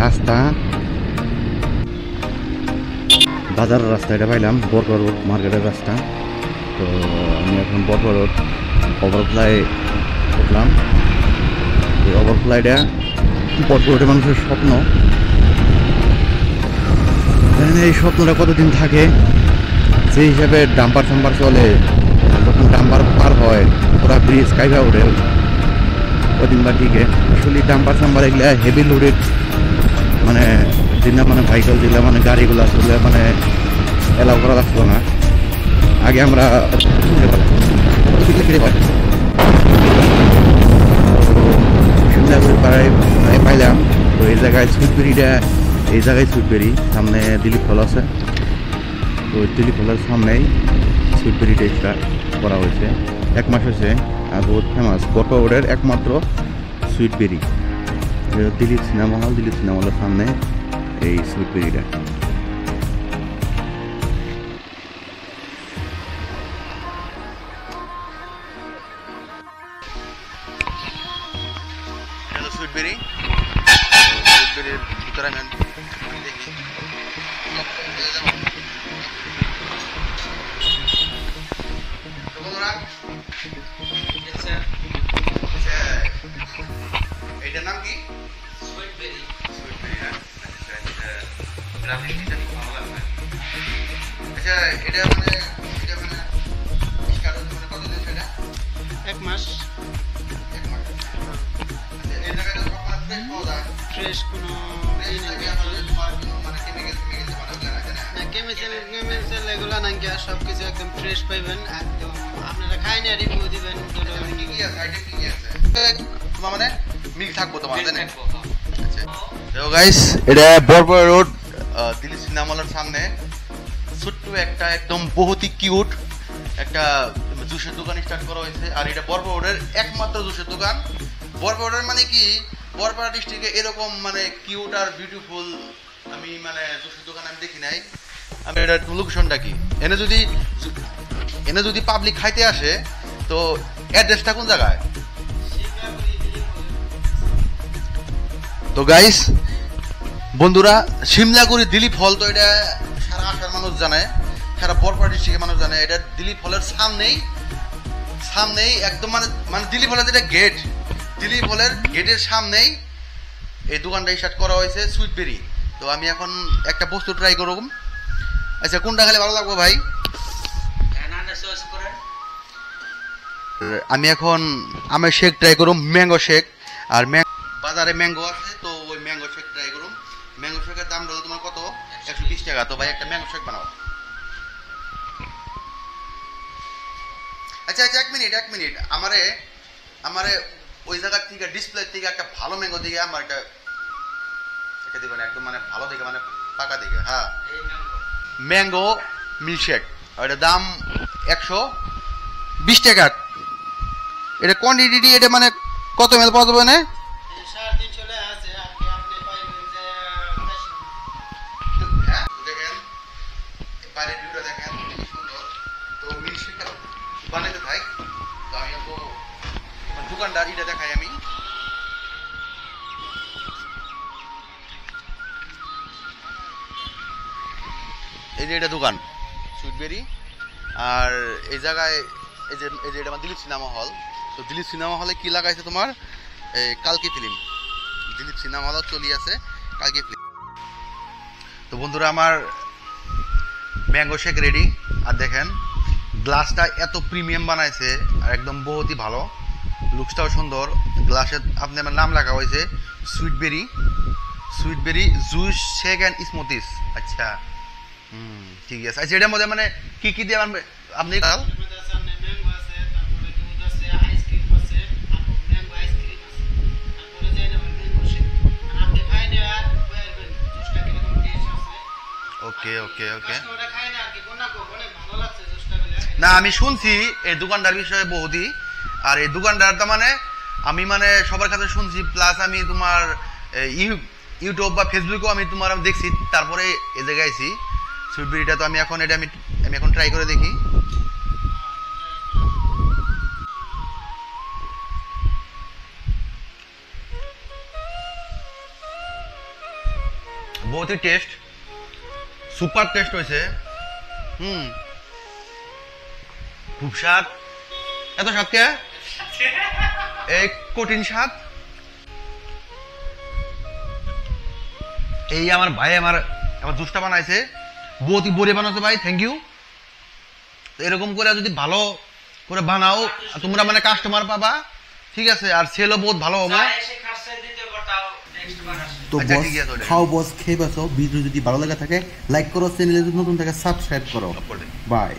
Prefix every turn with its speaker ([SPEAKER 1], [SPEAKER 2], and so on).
[SPEAKER 1] রাস্তা, বাজারের রাস্তা এটা পাইলাম, বরপর রোড মার্কেটের রাস্তা। তো আমি এখন বরপর রোড ওভারফ্লাই উঠলাম। এই ওভারফ্লাইটা বরপর রোডে মানুষের স্বপ্ন। এই স্বপ্নটা কতদিন থাকে, সেই হিসাবে ডাম্পার টাম্পার চলে, যখন ডাম্পার পার হয় ওরা ব্রিজ কাইভা ওঠে ওদিন বা ঠিকে। আসলে ডাম্পার টাম্পার এগুলা হেভি লোডেড মানে যেগুলা মানে ভেহিকল যেগুলা মানে গাড়িগুলো আসলে মানে এলাও করা লাগতো না। আগে আমরা সিমলাগুড়ি পাড়ায় পাইলাম। তো এই জায়গায় সুইটবেরিটা, এই জায়গায় সুইটবেরি, সামনে দিলীপ ফল আছে। তো দিলীপ ফলের সামনেই সুইটবেরিটা স্টার্ট করা হয়েছে, 1 মাস হয়েছে। আর বহুত ফেমাস বরপর রোডের একমাত্র সুইটবেরি। Dilip cinema hall, Dilip cinema হলের সামনে এই সুইটবেরিটা। সুইটবেরি, সুইটবেরির ভিতরে আমি দেখি। এইটার নাম কি? সুইটবেরি। সুইটবেরি না? আচ্ছা, এটা মানে স্টার্ট হতে মানে কতদিন সেটা?
[SPEAKER 2] 1 মাস।
[SPEAKER 1] 1 মাস। আচ্ছা, এই জায়গায় তো সব ফ্রেশ পাওয়া যায়।
[SPEAKER 2] ফ্রেশ কোনো কেমিক্যাল এগুলো না গিয়া সবকিছু একদম ফ্রেশ পাইবেন, একদম আপনারা খাই না রিভিউ দিবেন।
[SPEAKER 1] কি কি আছে, আইটেম কি কি আছে? তোমার মানে মিল থাকবো তোমার, তাই না? আচ্ছা, তো গাইস এটা বরপর রোড দিল্লি সিনেমা হলের সামনে ছোট্ট একটা একদম বহুতই কিউট একটা জুসের দোকান স্টার্ট করা হয়েছে। আর এটা বরপর রোডের একমাত্র জুসের দোকান। বরপর রোডের মানে কি, বরপাড়া ডিস্ট্রিক্টে এরকম মানে কিউট আর বিউটিফুল আমি মানে জুসের দোকান আমি দেখি নাই। আমি এটা লোকেশনটা কি, এনে যদি পাবলিক খাইতে আসে তো অ্যাড্রেসটা কোন জায়গায়? তো গাইস বন্ধুরা, সিমলাগুড়ি দিলীপ হল, তো এটা সারা আসার মানুষ জানে, সারা বরপাড়া ডিস্ট্রিক্টের মানুষ জানে। এটা দিলীপ হলের সামনেই একদম মানে দিলীপ হলের যেটা গেট, দিলীপ হলের গেটের সামনেই এই দোকানটা স্টার্ট করা হয়েছে, সুইটবেরি। তো আমি এখন একটা বস্তু ট্রাই করব। আচ্ছা, কোনটা খেলে ভালো লাগবে ভাই? আমি এখন আমের শেক ট্রাই করব, ম্যাঙ্গো শেক। আর বাজারে ম্যাঙ্গো আছে, তো ওই ম্যাঙ্গো শেক ট্রাই করুন। ম্যাঙ্গো শেকের দাম হলো তোমার কত? 120 টাকা। তো ভাই একটা ম্যাঙ্গো শেক বানাও। আচ্ছা আচ্ছা, 1 মিনিট আমারে ওই জায়গার থেকে ডিসপ্লে থেকে একটা ভালো ম্যাঙ্গো দিকে আমার এটা দিবেন, একদম মানে ভালো দিকে, মানে পাকা দিকে। হ্যাঁ, ম্যাঙ্গো মিল্কশেক, আর এটার দাম 120 টাকা। এটা কোয়ান্টিটি এটা মানে কত মেল পাওয়া যাবে না? দেখেন বাইরের ভিউটা দেখেন কি সুন্দর। তো মিল্কশেকটা বানাইতে থাক। তো আমি দোকানদার এটা দেখাই আমি। এই যে এটা দোকান সুইটবেরি। আর এই জায়গায় এই যে এটা আমার দিলীপ সিনেমা হল। তো দিলীপ সিনেমা হলে কি লাগাইছে তোমার কালকি ফিল্ম, দিলীপ সিনেমা হল চলি আছে কালকি ফিল্ম। তো বন্ধুরা, আমার ম্যাঙ্গো শেক রেডি। আর দেখেন গ্লাসটা এত প্রিমিয়াম বানাইছে, আর একদম বহুতই ভালো, লুকসটাও সুন্দর। গ্লাসে আপনি আমার নাম লেখা হয়েছে সুইটবেরি জুস শেক অ্যান্ড স্মুথিস। আচ্ছা, ঠিক আছে। আচ্ছা, এটার মধ্যে মানে কি কি দিয়ে আপনি ওকে ওকে ওকে। না, আমি শুনছি এই দোকানটার বিষয়ে বহুতই। আর এই দোকানদারটা মানে আমি মানে সবার কাছে শুনছি, প্লাস আমি তোমার ইউটিউব বা ফেসবুকেও আমি দেখছি, তারপরে এই জায়গায় আইছি সুইটবেরিটা। তো আমি এখন এটা আমি এখন ট্রাই করে দেখি। बहुत ही टेस्ट सुपर टेस्ट হয়েছে খুব স্বাদ এত স্বাদ কে এক কঠিন স্বাদ এই আমার ভাই আমার জুসটা বানাইছে বহুত ही বড়ি বানাইছে ভাই থ্যাংক ইউ এরকম করে যদি ভালো করে বানাও তোমরা মানে কাস্টমার পাবা ঠিক আছে আর সেলও বহুত ভালো হবে
[SPEAKER 3] তো বস খাও বস খেয়ে বাসো ভিডিও যদি ভালো লাগা থাকে লাইক করো চ্যানেলে যদি নতুন থাকে সাবস্ক্রাইব করো বাই